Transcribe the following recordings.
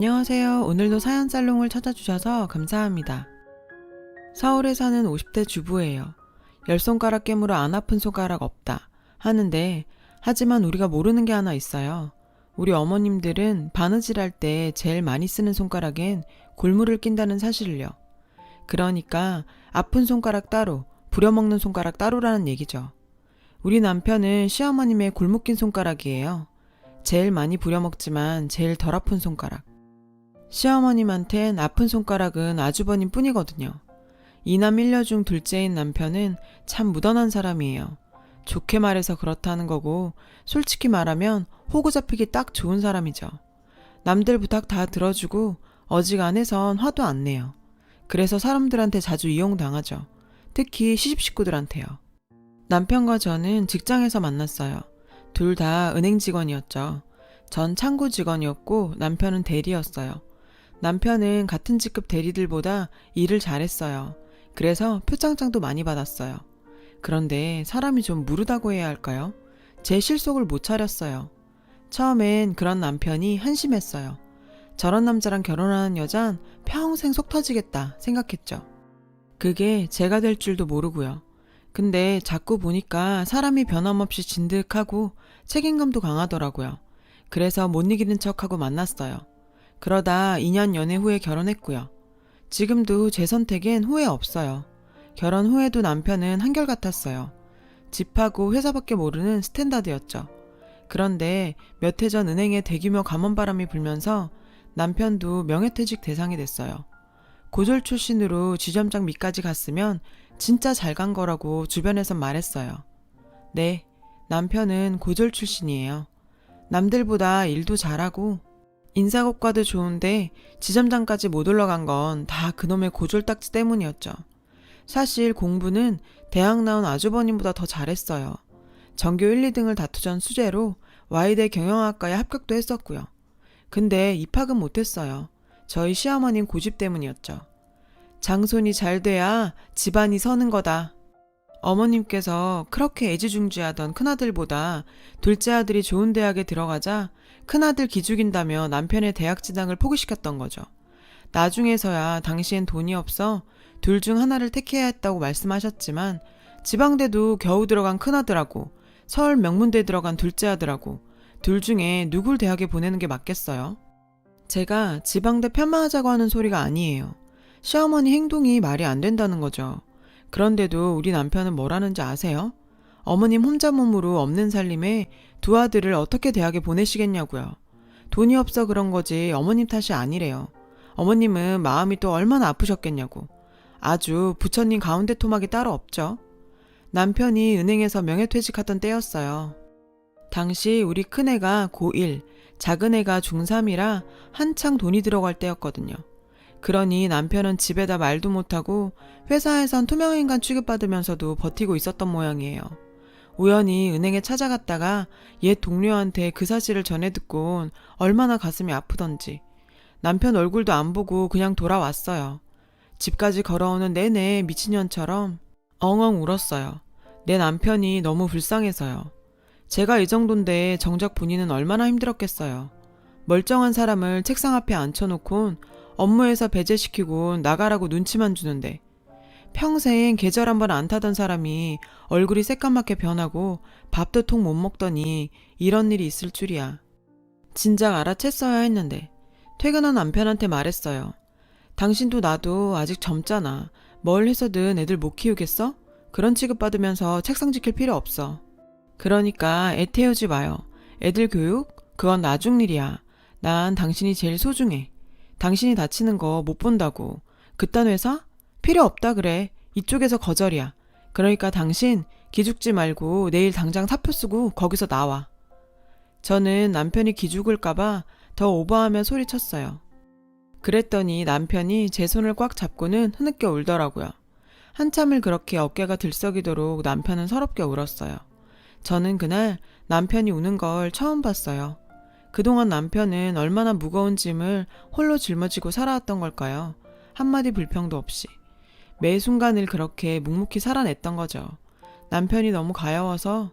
안녕하세요. 오늘도 사연 살롱을 찾아주셔서 감사합니다. 서울에 사는 50대 주부예요. 10손가락 깨물어 안 아픈 손가락 없다 하는데, 하지만 우리가 모르는 게 하나 있어요. 우리 어머님들은 바느질할 때 제일 많이 쓰는 손가락엔 골무를 낀다는 사실을요. 그러니까 아픈 손가락 따로, 부려먹는 손가락 따로라는 얘기죠. 우리 남편은 시어머님의 골무 낀 손가락이에요. 제일 많이 부려먹지만 제일 덜 아픈 손가락. 시어머님한텐 아픈 손가락은 아주버님 뿐이거든요. 이남 1녀 중 둘째인 남편은 참 무던한 사람이에요. 좋게 말해서 그렇다는 거고, 솔직히 말하면 호구 잡히기 딱 좋은 사람이죠. 남들 부탁 다 들어주고 어지간해선 화도 안 내요. 그래서 사람들한테 자주 이용당하죠. 특히 시집 식구들한테요. 남편과 저는 직장에서 만났어요. 둘 다 은행 직원이었죠. 전 창구 직원이었고 남편은 대리였어요. 남편은 같은 직급 대리들보다 일을 잘했어요. 그래서 표창장도 많이 받았어요. 그런데 사람이 좀 무르다고 해야 할까요? 제 실속을 못 차렸어요. 처음엔 그런 남편이 한심했어요. 저런 남자랑 결혼하는 여잔 평생 속 터지겠다 생각했죠. 그게 제가 될 줄도 모르고요. 근데 자꾸 보니까 사람이 변함없이 진득하고 책임감도 강하더라고요. 그래서 못 이기는 척하고 만났어요. 그러다 2년 연애 후에 결혼했고요. 지금도 제 선택엔 후회 없어요. 결혼 후에도 남편은 한결같았어요. 집하고 회사밖에 모르는 스탠다드였죠. 그런데 몇 해 전 은행에 대규모 감원바람이 불면서 남편도 명예퇴직 대상이 됐어요. 고졸 출신으로 지점장 밑까지 갔으면 진짜 잘 간 거라고 주변에선 말했어요. 네, 남편은 고졸 출신이에요. 남들보다 일도 잘하고 인사고과도 좋은데 지점장까지 못 올라간 건 다 그놈의 고졸딱지 때문이었죠. 사실 공부는 대학 나온 아주버님보다 더 잘했어요. 전교 1, 2등을 다투던 수재로 와이대 경영학과에 합격도 했었고요. 근데 입학은 못했어요. 저희 시어머님 고집 때문이었죠. 장손이 잘 돼야 집안이 서는 거다. 어머님께서 그렇게 애지중지하던 큰아들보다 둘째 아들이 좋은 대학에 들어가자 큰아들 기죽인다며 남편의 대학 진학을 포기시켰던 거죠. 나중에서야 당시엔 돈이 없어 둘 중 하나를 택해야 했다고 말씀하셨지만, 지방대도 겨우 들어간 큰아들하고 서울 명문대 들어간 둘째 아들하고 둘 중에 누굴 대학에 보내는 게 맞겠어요? 제가 지방대 편마하자고 하는 소리가 아니에요. 시어머니 행동이 말이 안 된다는 거죠. 그런데도 우리 남편은 뭐라는지 아세요? 어머님 혼자 몸으로 없는 살림에 두 아들을 어떻게 대학에 보내시겠냐고요. 돈이 없어 그런 거지 어머님 탓이 아니래요. 어머님은 마음이 또 얼마나 아프셨겠냐고. 아주 부처님 가운데 토막이 따로 없죠. 남편이 은행에서 명예퇴직하던 때였어요. 당시 우리 큰애가 고1, 작은애가 중3이라 한창 돈이 들어갈 때였거든요. 그러니 남편은 집에다 말도 못하고 회사에선 투명인간 취급받으면서도 버티고 있었던 모양이에요. 우연히 은행에 찾아갔다가 옛 동료한테 그 사실을 전해 듣곤 얼마나 가슴이 아프던지 남편 얼굴도 안 보고 그냥 돌아왔어요. 집까지 걸어오는 내내 미친년처럼 엉엉 울었어요. 내 남편이 너무 불쌍해서요. 제가 이 정도인데 정작 본인은 얼마나 힘들었겠어요. 멀쩡한 사람을 책상 앞에 앉혀놓곤 업무에서 배제시키고 나가라고 눈치만 주는데, 평생 계절 한번 안 타던 사람이 얼굴이 새까맣게 변하고 밥도 통 못 먹더니 이런 일이 있을 줄이야. 진작 알아챘어야 했는데 퇴근한 남편한테 말했어요. 당신도 나도 아직 젊잖아. 뭘 해서든 애들 못 키우겠어? 그런 취급받으면서 책상 지킬 필요 없어. 그러니까 애 태우지 마요. 애들 교육? 그건 나중 일이야. 난 당신이 제일 소중해. 당신이 다치는 거 못 본다고. 그딴 회사? 필요 없다 그래. 이쪽에서 거절이야. 그러니까 당신 기죽지 말고 내일 당장 사표 쓰고 거기서 나와. 저는 남편이 기죽을까봐 더 오버하며 소리쳤어요. 그랬더니 남편이 제 손을 꽉 잡고는 흐느껴 울더라고요. 한참을 그렇게 어깨가 들썩이도록 남편은 서럽게 울었어요. 저는 그날 남편이 우는 걸 처음 봤어요. 그동안 남편은 얼마나 무거운 짐을 홀로 짊어지고 살아왔던 걸까요? 한마디 불평도 없이. 매 순간을 그렇게 묵묵히 살아냈던 거죠. 남편이 너무 가여워서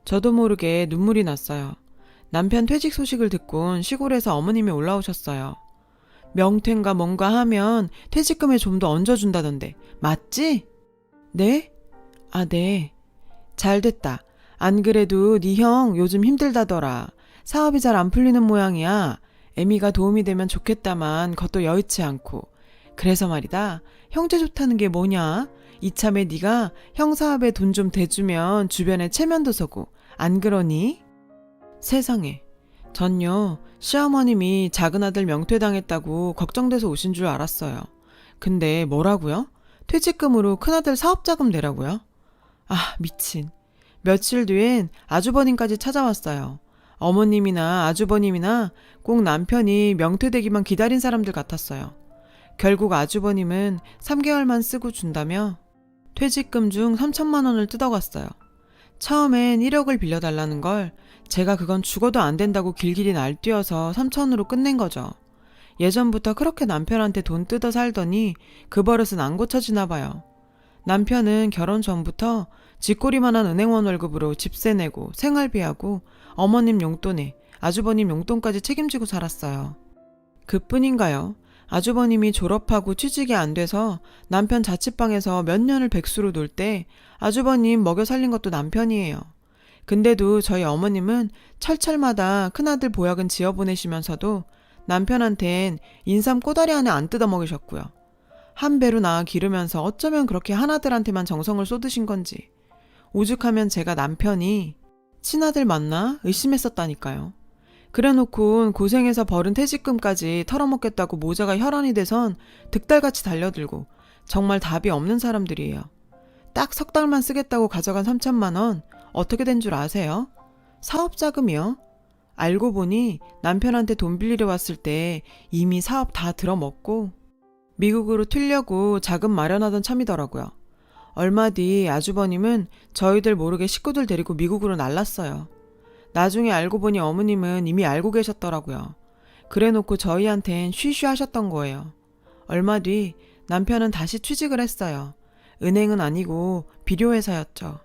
저도 모르게 눈물이 났어요. 남편 퇴직 소식을 듣곤 시골에서 어머님이 올라오셨어요. 명퇴인가 뭔가 하면 퇴직금에 좀 더 얹어준다던데. 맞지? 네? 아, 네. 잘 됐다. 안 그래도 네 형 요즘 힘들다더라. 사업이 잘 안 풀리는 모양이야. 애미가 도움이 되면 좋겠다만 그것도 여의치 않고. 그래서 말이다. 형제 좋다는 게 뭐냐? 이참에 네가 형 사업에 돈 좀 대주면 주변에 체면도 서고. 안 그러니? 세상에. 전요, 시어머님이 작은 아들 명퇴당했다고 걱정돼서 오신 줄 알았어요. 근데 뭐라고요? 퇴직금으로 큰아들 사업자금 내라고요? 아, 미친. 며칠 뒤엔 아주버님까지 찾아왔어요. 어머님이나 아주버님이나 꼭 남편이 명퇴되기만 기다린 사람들 같았어요. 결국 아주버님은 3개월만 쓰고 준다며 퇴직금 중 3천만 원을 뜯어갔어요. 처음엔 1억을 빌려달라는 걸 제가 그건 죽어도 안 된다고 길길이 날뛰어서 3천으로 끝낸 거죠. 예전부터 그렇게 남편한테 돈 뜯어 살더니 그 버릇은 안 고쳐지나 봐요. 남편은 결혼 전부터 쥐꼬리만한 은행원 월급으로 집세 내고 생활비하고 어머님 용돈에 아주버님 용돈까지 책임지고 살았어요. 그뿐인가요? 아주버님이 졸업하고 취직이 안 돼서 남편 자취방에서 몇 년을 백수로 놀 때 아주버님 먹여 살린 것도 남편이에요. 근데도 저희 어머님은 철철마다 큰아들 보약은 지어보내시면서도 남편한텐 인삼 꼬다리 안에 안 뜯어 먹이셨고요. 한 배로 낳아 기르면서 어쩌면 그렇게 하나들한테만 정성을 쏟으신 건지 오죽하면 제가 남편이 친아들 맞나 의심했었다니까요. 그래놓고 고생해서 벌은 퇴직금까지 털어먹겠다고 모자가 혈안이 돼선 득달같이 달려들고 정말 답이 없는 사람들이에요. 딱 석 달만 쓰겠다고 가져간 3천만 원 어떻게 된 줄 아세요? 사업자금이요. 알고 보니 남편한테 돈 빌리러 왔을 때 이미 사업 다 들어먹고 미국으로 튀려고 자금 마련하던 참이더라고요. 얼마 뒤 아주버님은 저희들 모르게 식구들 데리고 미국으로 날랐어요. 나중에 알고 보니 어머님은 이미 알고 계셨더라고요. 그래놓고 저희한텐 쉬쉬 하셨던 거예요. 얼마 뒤 남편은 다시 취직을 했어요. 은행은 아니고 비료회사였죠.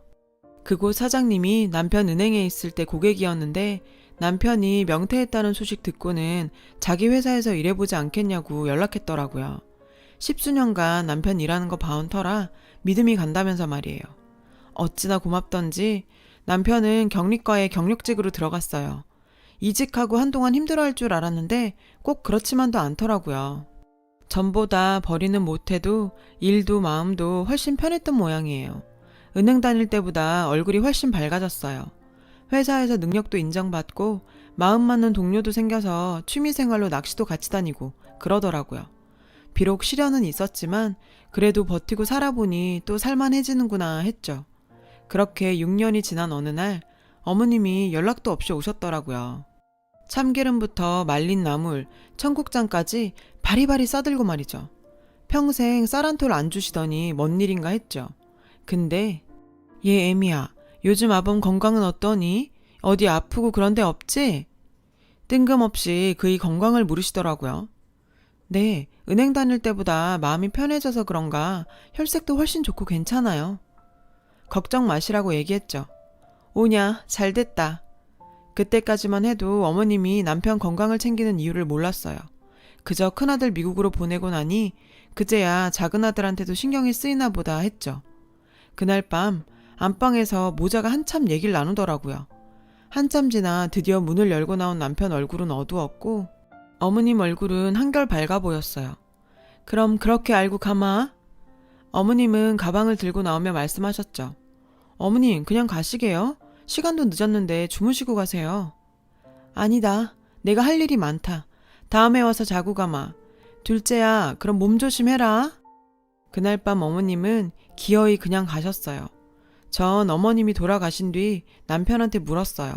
그곳 사장님이 남편 은행에 있을 때 고객이었는데 남편이 명퇴했다는 소식 듣고는 자기 회사에서 일해보지 않겠냐고 연락했더라고요. 10수년간 남편 일하는 거 봐온 터라 믿음이 간다면서 말이에요. 어찌나 고맙던지 남편은 격리과에 경력직으로 들어갔어요. 이직하고 한동안 힘들어할 줄 알았는데 꼭 그렇지만도 않더라고요. 전보다 벌이는 못해도 일도 마음도 훨씬 편했던 모양이에요. 은행 다닐 때보다 얼굴이 훨씬 밝아졌어요. 회사에서 능력도 인정받고 마음 맞는 동료도 생겨서 취미생활로 낚시도 같이 다니고 그러더라고요. 비록 시련은 있었지만 그래도 버티고 살아보니 또 살만해지는구나 했죠. 그렇게 6년이 지난 어느 날 어머님이 연락도 없이 오셨더라고요. 참기름부터 말린 나물, 청국장까지 바리바리 싸들고 말이죠. 평생 쌀 한 톨 안 주시더니 뭔 일인가 했죠. 근데 얘 애미야, 요즘 아범 건강은 어떠니? 어디 아프고 그런 데 없지? 뜬금없이 그의 건강을 물으시더라고요. 네, 은행 다닐 때보다 마음이 편해져서 그런가 혈색도 훨씬 좋고 괜찮아요. 걱정 마시라고 얘기했죠. 오냐, 잘됐다. 그때까지만 해도 어머님이 남편 건강을 챙기는 이유를 몰랐어요. 그저 큰아들 미국으로 보내고 나니 그제야 작은아들한테도 신경이 쓰이나 보다 했죠. 그날 밤 안방에서 모자가 한참 얘기를 나누더라고요. 한참 지나 드디어 문을 열고 나온 남편 얼굴은 어두웠고 어머님 얼굴은 한결 밝아 보였어요. 그럼 그렇게 알고 가마? 어머님은 가방을 들고 나오며 말씀하셨죠. 어머님 그냥 가시게요? 시간도 늦었는데 주무시고 가세요. 아니다. 내가 할 일이 많다. 다음에 와서 자고 가마. 둘째야, 그럼 몸 조심해라. 그날 밤 어머님은 기어이 그냥 가셨어요. 전 어머님이 돌아가신 뒤 남편한테 물었어요.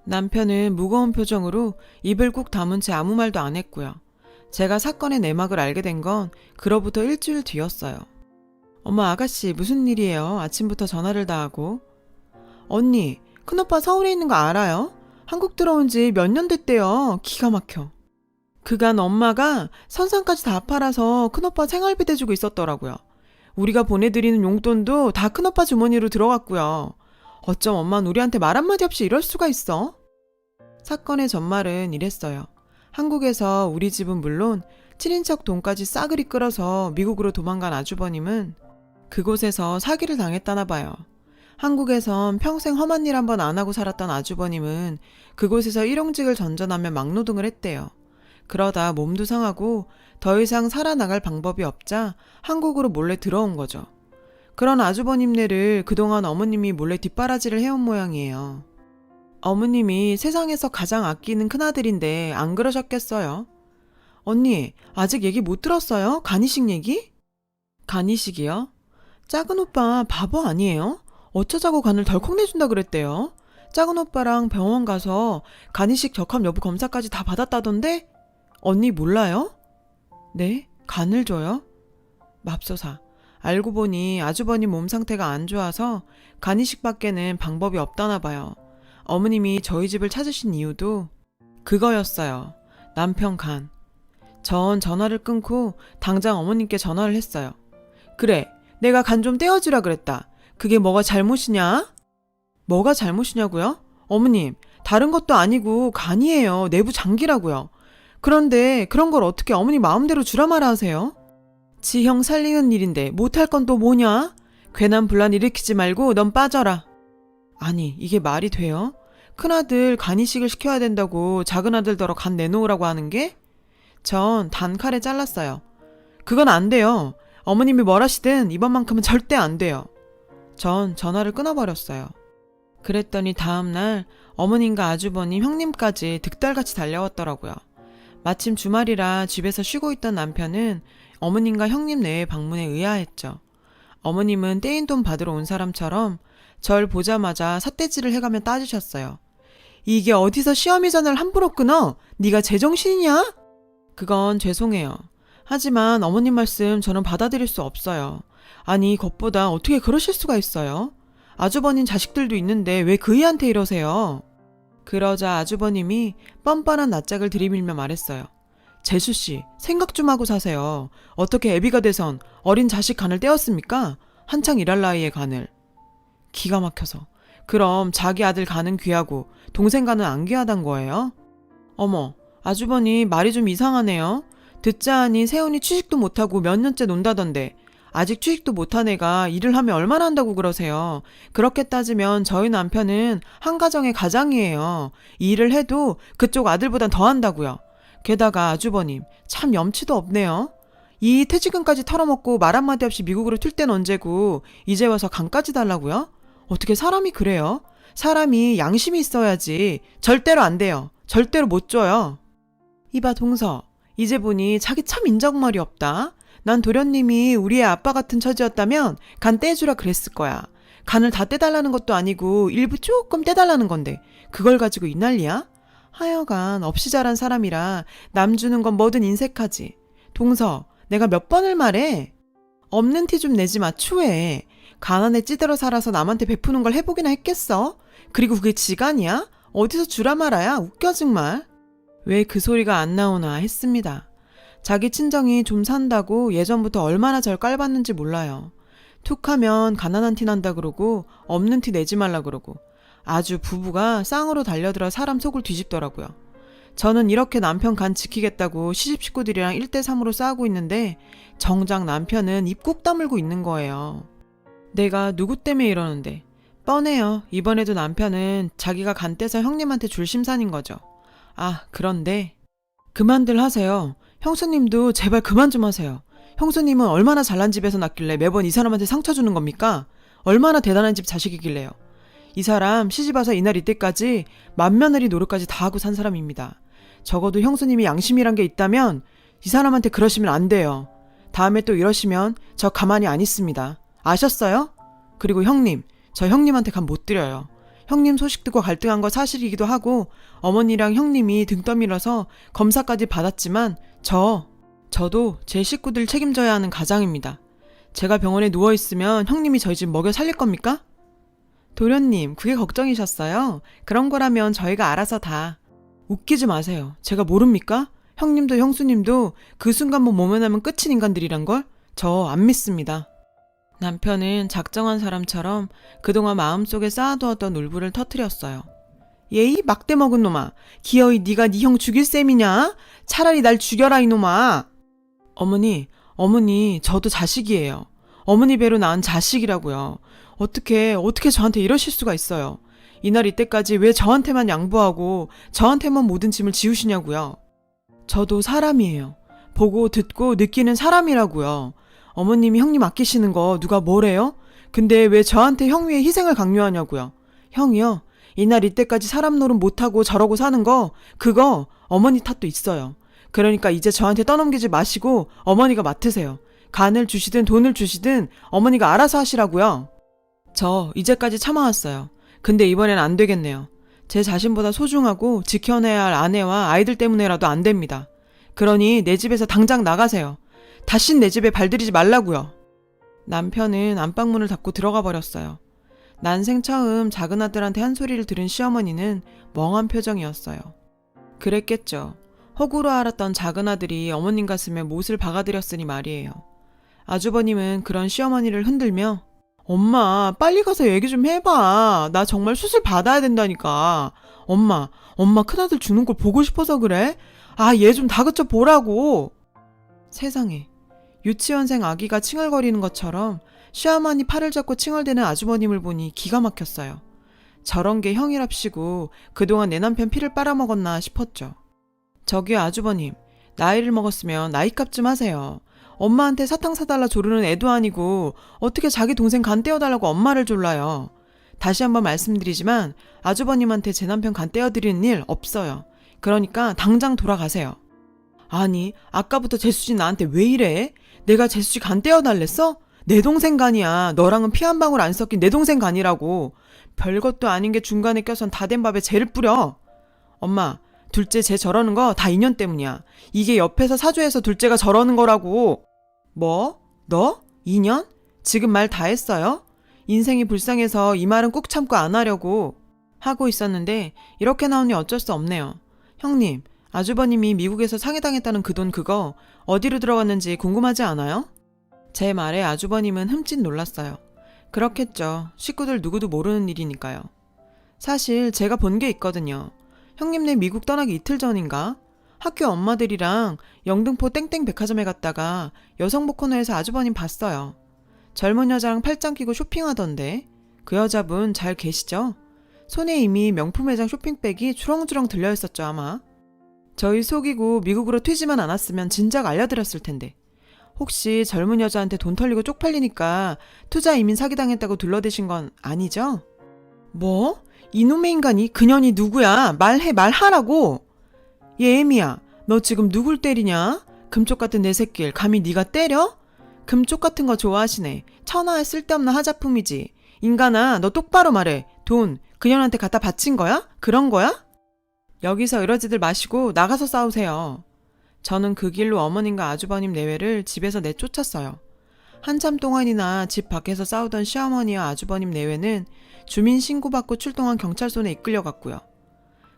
남편은 무거운 표정으로 입을 꾹 다문 채 아무 말도 안 했고요. 제가 사건의 내막을 알게 된 건 그로부터 일주일 뒤였어요. 엄마 아가씨 무슨 일이에요? 아침부터 전화를 다 하고. 언니, 큰오빠 서울에 있는 거 알아요? 한국 들어온 지 몇 년 됐대요. 기가 막혀. 그간 엄마가 선상까지 다 팔아서 큰오빠 생활비 대주고 있었더라고요. 우리가 보내드리는 용돈도 다 큰오빠 주머니로 들어갔고요. 어쩜 엄마는 우리한테 말 한마디 없이 이럴 수가 있어? 사건의 전말은 이랬어요. 한국에서 우리 집은 물론 7인척 돈까지 싸그리 끌어서 미국으로 도망간 아주버님은 그곳에서 사기를 당했다나 봐요. 한국에선 평생 험한 일 한번 안 하고 살았던 아주버님은 그곳에서 일용직을 전전하며 막노동을 했대요. 그러다 몸도 상하고 더 이상 살아나갈 방법이 없자 한국으로 몰래 들어온 거죠. 그런 아주버님네를 그동안 어머님이 몰래 뒷바라지를 해온 모양이에요. 어머님이 세상에서 가장 아끼는 큰아들인데 안 그러셨겠어요? 언니, 아직 얘기 못 들었어요? 간이식 얘기? 간이식이요? 작은 오빠 바보 아니에요? 어쩌자고 간을 덜컥 내준다 그랬대요. 작은 오빠랑 병원 가서 간이식 적합 여부 검사까지 다 받았다던데? 언니 몰라요? 네? 간을 줘요? 맙소사. 알고 보니 아주버님 몸 상태가 안 좋아서 간이식밖에는 방법이 없다나 봐요. 어머님이 저희 집을 찾으신 이유도 그거였어요. 남편 간. 전 전화를 끊고 당장 어머님께 전화를 했어요. 그래, 내가 간 좀 떼어주라 그랬다. 그게 뭐가 잘못이냐? 뭐가 잘못이냐고요? 어머님, 다른 것도 아니고 간이에요. 내부 장기라고요. 그런데 그런 걸 어떻게 어머니 마음대로 주라 마라 하세요? 지 형 살리는 일인데 못할 건 또 뭐냐? 괜한 분란 일으키지 말고 넌 빠져라. 아니, 이게 말이 돼요? 큰아들 간이식을 시켜야 된다고 작은아들더러 간 내놓으라고 하는 게? 전 단칼에 잘랐어요. 그건 안 돼요. 어머님이 뭘 하시든 이번만큼은 절대 안 돼요. 전 전화를 끊어버렸어요. 그랬더니 다음날 어머님과 아주버님, 형님까지 득달같이 달려왔더라고요. 마침 주말이라 집에서 쉬고 있던 남편은 어머님과 형님 내외 방문에 의아했죠. 어머님은 떼인 돈 받으러 온 사람처럼 절 보자마자 삿대질을 해가며 따지셨어요. 이게 어디서 시어미 전화를 함부로 끊어? 네가 제정신이냐? 그건 죄송해요. 하지만 어머님 말씀 저는 받아들일 수 없어요. 아니, 겉보다 어떻게 그러실 수가 있어요? 아주버님 자식들도 있는데 왜 그이한테 이러세요? 그러자 아주버님이 뻔뻔한 낯짝을 들이밀며 말했어요. 재수씨, 생각 좀 하고 사세요. 어떻게 애비가 돼선 어린 자식 간을 떼었습니까? 한창 일할 나이에 간을. 기가 막혀서. 그럼 자기 아들 간은 귀하고 동생 간은 안 귀하단 거예요? 어머, 아주버님 말이 좀 이상하네요. 듣자 하니 세훈이 취직도 못하고 몇 년째 논다던데 아직 취직도 못한 애가 일을 하면 얼마나 한다고 그러세요. 그렇게 따지면 저희 남편은 한 가정의 가장이에요. 일을 해도 그쪽 아들보단 더 한다고요. 게다가 아주버님 참 염치도 없네요. 이 퇴직금까지 털어먹고 말 한마디 없이 미국으로 튈 땐 언제고 이제 와서 간까지 달라고요? 어떻게 사람이 그래요? 사람이 양심이 있어야지. 절대로 안 돼요. 절대로 못 줘요. 이봐 동서, 이제 보니 자기 참 인정머리 없다. 난 도련님이 우리의 아빠 같은 처지였다면 간 떼주라 그랬을 거야. 간을 다 떼달라는 것도 아니고 일부 조금 떼달라는 건데 그걸 가지고 이 난리야? 하여간 없이 자란 사람이라 남 주는 건 뭐든 인색하지. 동서, 내가 몇 번을 말해? 없는 티 좀 내지 마, 추해. 가난에 찌들어 살아서 남한테 베푸는 걸 해보기나 했겠어? 그리고 그게 지간이야? 어디서 주라 말아야? 웃겨 정말. 왜 그 소리가 안 나오나 했습니다. 자기 친정이 좀 산다고 예전부터 얼마나 절 깔봤는지 몰라요. 툭하면 가난한 티 난다 그러고 없는 티 내지 말라 그러고 아주 부부가 쌍으로 달려들어 사람 속을 뒤집더라고요. 저는 이렇게 남편 간 지키겠다고 시집 식구들이랑 1대3으로 싸우고 있는데 정작 남편은 입 꾹 다물고 있는 거예요. 내가 누구 때문에 이러는데. 뻔해요. 이번에도 남편은 자기가 간 떼서 형님한테 줄 심산인 거죠. 아, 그런데 그만들 하세요. 형수님도 제발 그만 좀 하세요. 형수님은 얼마나 잘난 집에서 났길래 매번 이 사람한테 상처 주는 겁니까? 얼마나 대단한 집 자식이길래요. 이 사람 시집와서 이날 이때까지 맏며느리 노릇까지 다 하고 산 사람입니다. 적어도 형수님이 양심이란 게 있다면 이 사람한테 그러시면 안 돼요. 다음에 또 이러시면 저 가만히 안 있습니다. 아셨어요? 그리고 형님, 저 형님한테 간 못 드려요. 형님 소식 듣고 갈등한 거 사실이기도 하고 어머니랑 형님이 등 떠밀어서 검사까지 받았지만 저도 제 식구들 책임져야 하는 가장입니다. 제가 병원에 누워있으면 형님이 저희 집 먹여 살릴 겁니까? 도련님, 그게 걱정이셨어요? 그런 거라면 저희가 알아서 다. 웃기지 마세요. 제가 모릅니까? 형님도 형수님도 그 순간만 모면하면 끝인 인간들이란 걸? 저 안 믿습니다. 남편은 작정한 사람처럼 그동안 마음속에 쌓아두었던 울분을 터뜨렸어요. 예이 막대 먹은 놈아. 기어이 네가 네 형 죽일 셈이냐? 차라리 날 죽여라 이놈아. 어머니, 저도 자식이에요. 어머니 배로 낳은 자식이라고요. 어떻게 저한테 이러실 수가 있어요. 이날 이때까지 왜 저한테만 양보하고 저한테만 모든 짐을 지우시냐고요. 저도 사람이에요. 보고 듣고 느끼는 사람이라고요. 어머님이 형님 아끼시는 거 누가 뭐래요? 근데 왜 저한테 형 위에 희생을 강요하냐고요. 형이요? 이날 이때까지 사람 노릇 못하고 저러고 사는 거 그거 어머니 탓도 있어요. 그러니까 이제 저한테 떠넘기지 마시고 어머니가 맡으세요. 간을 주시든 돈을 주시든 어머니가 알아서 하시라고요. 저 이제까지 참아왔어요. 근데 이번엔 안 되겠네요. 제 자신보다 소중하고 지켜내야 할 아내와 아이들 때문에라도 안 됩니다. 그러니 내 집에서 당장 나가세요. 다신 내 집에 발들이지 말라고요. 남편은 안방문을 닫고 들어가 버렸어요. 난생 처음 작은 아들한테 한 소리를 들은 시어머니는 멍한 표정이었어요. 그랬겠죠. 호구로 알았던 작은 아들이 어머님 가슴에 못을 박아들였으니 말이에요. 아주버님은 그런 시어머니를 흔들며 엄마, 빨리 가서 얘기 좀 해봐. 나 정말 수술 받아야 된다니까. 엄마 큰아들 죽는 걸 보고 싶어서 그래? 아, 얘 좀 다그쳐 보라고. 세상에, 유치원생 아기가 칭얼거리는 것처럼 시어머니 팔을 잡고 칭얼대는 아주버님을 보니 기가 막혔어요. 저런 게 형이랍시고 그동안 내 남편 피를 빨아먹었나 싶었죠. 저기요 아주버님, 나이를 먹었으면 나이값 좀 하세요. 엄마한테 사탕 사달라 조르는 애도 아니고 어떻게 자기 동생 간 떼어달라고 엄마를 졸라요. 다시 한번 말씀드리지만 아주버님한테 제 남편 간 떼어드리는 일 없어요. 그러니까 당장 돌아가세요. 아니, 아까부터 재수지 나한테 왜 이래? 내가 재수지 간 떼어달랬어? 내 동생 간이야. 너랑은 피 한 방울 안 섞인 내 동생 간이라고. 별것도 아닌 게 중간에 껴선 다 된 밥에 쟤를 뿌려. 엄마, 둘째 쟤 저러는 거 다 인연 때문이야. 이게 옆에서 사주해서 둘째가 저러는 거라고. 뭐? 너? 인연? 지금 말 다 했어요? 인생이 불쌍해서 이 말은 꾹 참고 안 하려고 하고 있었는데 이렇게 나오니 어쩔 수 없네요. 형님, 아주버님이 미국에서 상해당했다는 그 돈 그거 어디로 들어갔는지 궁금하지 않아요? 제 말에 아주버님은 흠칫 놀랐어요. 그렇겠죠. 식구들 누구도 모르는 일이니까요. 사실 제가 본 게 있거든요. 형님네 미국 떠나기 이틀 전인가? 학교 엄마들이랑 영등포 땡땡 백화점에 갔다가 여성복 코너에서 아주버님 봤어요. 젊은 여자랑 팔짱 끼고 쇼핑하던데 그 여자분 잘 계시죠? 손에 이미 명품 매장 쇼핑백이 주렁주렁 들려있었죠 아마. 저희 속이고 미국으로 튀지만 않았으면 진작 알려드렸을 텐데. 혹시 젊은 여자한테 돈 털리고 쪽팔리니까 투자 이민 사기당했다고 둘러대신 건 아니죠? 뭐? 이놈의 인간이 그년이 누구야? 말하라고. 얘 애미야, 너 지금 누굴 때리냐? 금쪽 같은 내 새끼를 감히 네가 때려? 금쪽 같은 거 좋아하시네. 천하에 쓸데없는 하자품이지. 인간아, 너 똑바로 말해. 돈 그년한테 갖다 바친 거야? 그런 거야? 여기서 이러지들 마시고 나가서 싸우세요. 저는 그 길로 어머님과 아주버님 내외를 집에서 내쫓았어요. 한참 동안이나 집 밖에서 싸우던 시어머니와 아주버님 내외는 주민 신고받고 출동한 경찰서에 이끌려갔고요.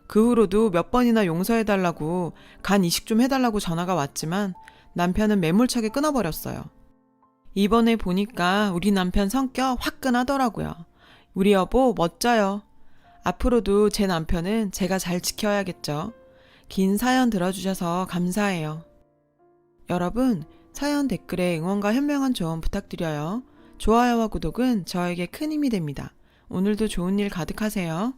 그 후로도 몇 번이나 용서해달라고 간 이식 좀 해달라고 전화가 왔지만 남편은 매몰차게 끊어버렸어요. 이번에 보니까 우리 남편 성격 화끈하더라고요. 우리 여보 멋져요. 앞으로도 제 남편은 제가 잘 지켜야겠죠. 긴 사연 들어주셔서 감사해요. 여러분, 사연 댓글에 응원과 현명한 조언 부탁드려요. 좋아요와 구독은 저에게 큰 힘이 됩니다. 오늘도 좋은 일 가득하세요.